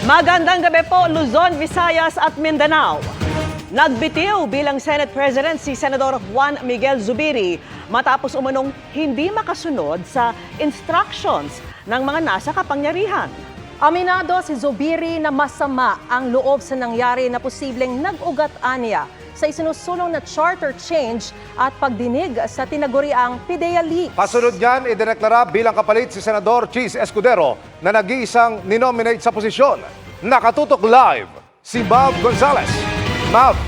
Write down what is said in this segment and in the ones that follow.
Magandang gabi po, Luzon, Visayas at Mindanao. Nagbitiw bilang Senate President si Senador Juan Miguel Zubiri matapos umanong hindi makasunod sa instructions ng mga nasa kapangyarihan. Aminado si Zubiri na masama ang loob sa nangyari na posibleng nag-ugat niya sa isinusulong na charter change at pagdinig sa tinaguriang PIDEA leaks. Pasunod niyan, idineklara bilang kapalit si Senador Chis Escudero na nag-iisang ninominate sa posisyon. Nakatutok live si Mav Gonzales. Mav.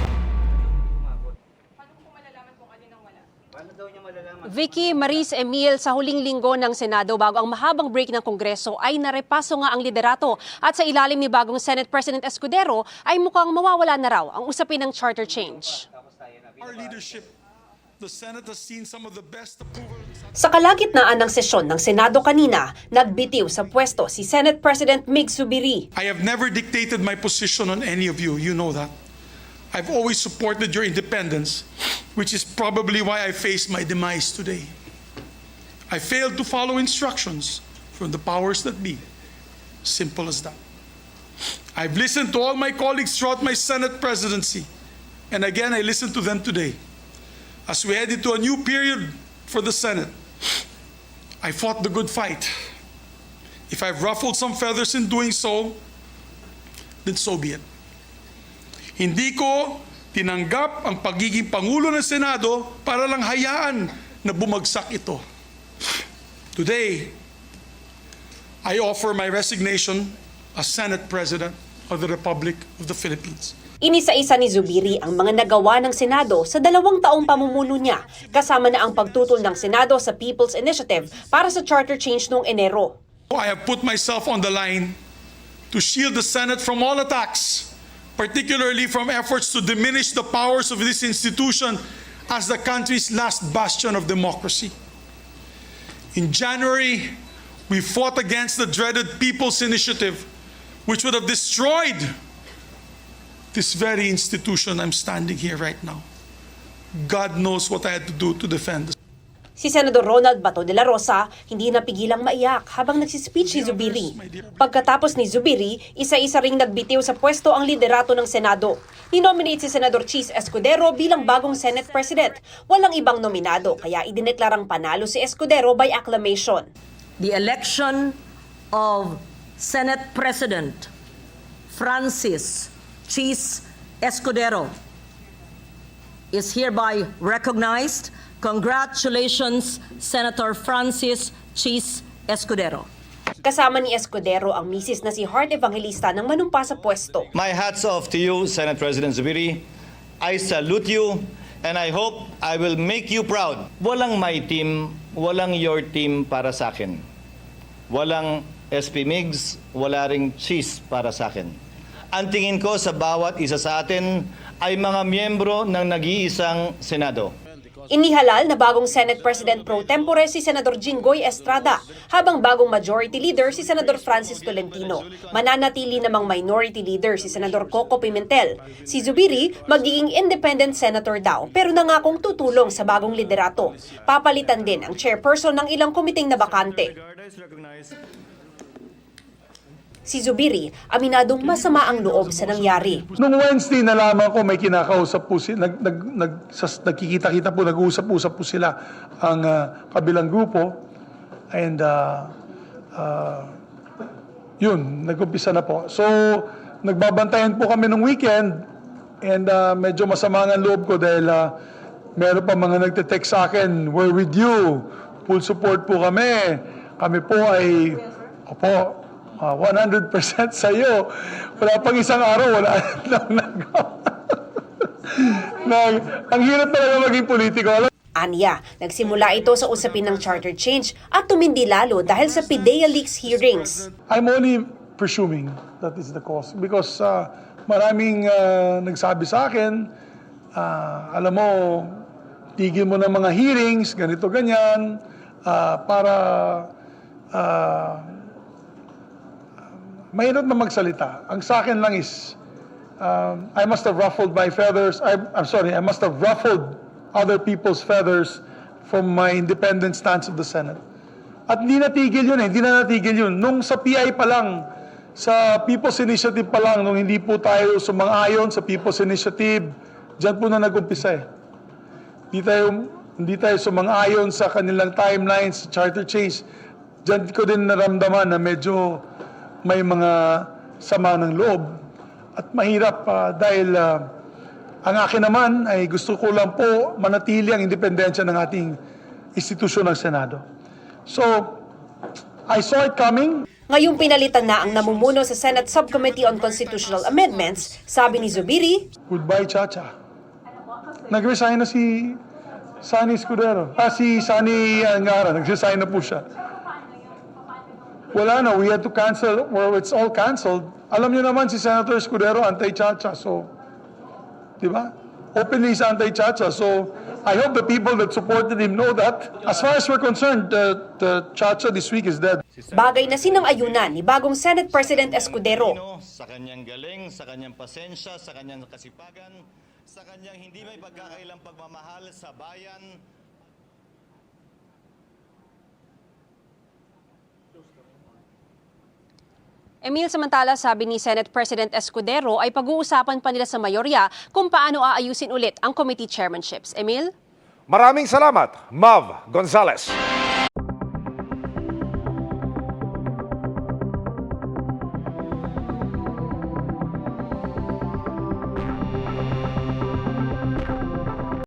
Vicky Maris Emil, sa huling linggo ng Senado bago ang mahabang break ng Kongreso ay narepaso nga ang liderato at sa ilalim ni bagong Senate President Escudero ay mukhang mawawala na raw ang usapin ng charter change. Our leadership, the Senate has seen some of the best approval. Sa kalagitnaan ng sesyon ng Senado kanina, nagbitiw sa pwesto si Senate President Mig Zubiri. I have never dictated my position on any of you. You know that. I've always supported your independence, which is probably why I face my demise today. I failed to follow instructions from the powers that be. Simple as that. I've listened to all my colleagues throughout my Senate presidency. And again, I listened to them today. As we head into a new period for the Senate, I fought the good fight. If I've ruffled some feathers in doing so, then so be it. Hindi ko tinanggap ang pagiging Pangulo ng Senado para lang hayaan na bumagsak ito. Today, I offer my resignation as Senate President of the Republic of the Philippines. Inisa-isa ni Zubiri ang mga nagawa ng Senado sa 2 taong pamumuno niya, kasama na ang pagtutol ng Senado sa People's Initiative para sa charter change noong Enero. I have put myself on the line to shield the Senate from all attacks, particularly from efforts to diminish the powers of this institution as the country's last bastion of democracy. In January, we fought against the dreaded People's Initiative, which would have destroyed this very institution I'm standing here right now. God knows what I had to do to defend this. Si Senador Ronald Bato de la Rosa hindi napigilang maiyak habang nagsispeech si Zubiri. Pagkatapos ni Zubiri, isa-isa ring nagbitiw sa pwesto ang liderato ng Senado. Ninominate si Senador Chis Escudero bilang bagong Senate President. Walang ibang nominado kaya idineklarang panalo si Escudero by acclamation. The election of Senate President Francis Chis Escudero is hereby recognized. Congratulations, Senator Francis Chis Escudero. Kasama ni Escudero ang misis na si Heart Evangelista nang manumpa sa pwesto. My hats off to you, Senate President Zubiri. I salute you and I hope I will make you proud. Walang my team, walang your team para sa akin. Walang SP Migs, wala ring Chis para sa akin. Ang tingin ko sa bawat isa sa atin ay mga miyembro ng nag-iisang Senado. Inihalal na bagong Senate President pro tempore si Senador Jinggoy Estrada, habang bagong Majority Leader si Senador Francis Tolentino. Mananatili namang Minority Leader si Senador Coco Pimentel. Si Zubiri magiging Independent Senator daw, pero nangakong tutulong sa bagong liderato. Papalitan din ang chairperson ng ilang komiting na bakante. Si Zubiri, aminadong masama ang loob sa nangyari. Noong Wednesday, nalaman ko may kinakausap po sila, nagkikita-kita po, nag-uusap-usap po sila ang kabilang grupo. And yun, nag-umpisa na po. So, nagbabantayan po kami nung weekend and medyo masama ang loob ko dahil meron pa mga nagte-text sa akin, we're with you, full support po kami. Kami po ay, 100% sa iyo. Wala pang isang araw, wala nang nagawa. Ang hirap talaga maging politiko. Aniya, nagsimula ito sa usapin ng charter change at tumindi lalo dahil sa PIDEA leaks hearings. I'm only presuming that is the cause because maraming nagsabi sa akin, alam mo, tigil mo ng mga hearings, ganito, ganyan, para mahirap na magsalita. Ang sa akin lang is, I must have ruffled my feathers. I'm sorry, I must have ruffled other people's feathers from my independent stance of the Senate. At hindi natigil yun eh, hindi na natigil yun. Nung sa PI pa lang, Sa People's Initiative pa lang, nung hindi po tayo sumang-ayon sa People's Initiative, dyan po na nag-umpisa eh. Hindi tayo sumang-ayon sa kanilang timelines, charter change. Dyan ko din naramdaman na medyo may mga sama ng loob. At mahirap dahil ang akin naman ay gusto ko lang po manatili ang independensya ng ating institusyon ng Senado. So, I saw it coming. Ngayong pinalitan na ang namumuno sa Senate Subcommittee on Constitutional Amendments, sabi ni Zubiri, Goodbye, Chacha. Nag-resign na si Sunny Escudero. Si Sunny Angara, nag-resign na po siya. Wala na, we had to cancel, or it's all canceled. Alam niyo naman si Senator Escudero, anti-Chacha. So, di ba? Openly is anti-Chacha. So, I hope the people that supported him know that. As far as we're concerned, the Chacha this week is dead. bagay na sinang-ayunan ni bagong Senate President Escudero. Sa kanyang galing, sa kanyang pasensya, sa kanyang kasipagan, sa kanyang hindi may pagkakailang pagmamahal sa bayan. Emil, samantala sabi ni Senate President Escudero ay pag-uusapan pa nila sa mayorya kung paano aayusin ulit ang committee chairmanships. Emil? Maraming salamat, Mav Gonzales.